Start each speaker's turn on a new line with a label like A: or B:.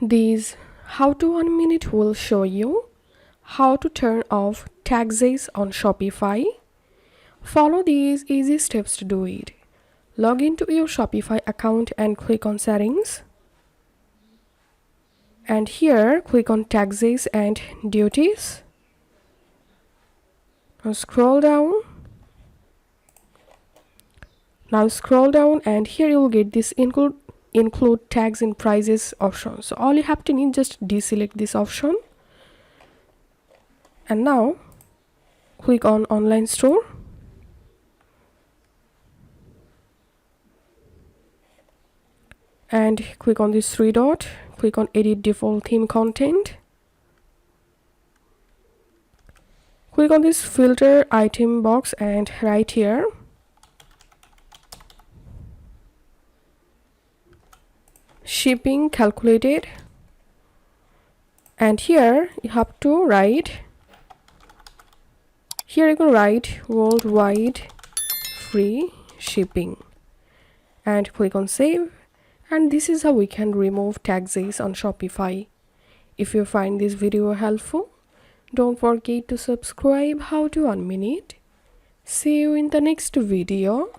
A: This how to 1 minute will show you how to turn off taxes on Shopify. Follow these easy steps to do it. Log into your Shopify account and click on settings. And here click on taxes and duties. Now scroll down. And here you will get this include tax in prices option. So all you have to need, just deselect this option. And now click on online store. And click on this three dot, click on edit default theme content. Click on this filter item box and right here shipping calculated, and here you have to write, here you can write worldwide free shipping and click on save. And this is how we can remove taxes on Shopify. If you find this video helpful, don't forget to subscribe how to 1 minute. See you in the next video.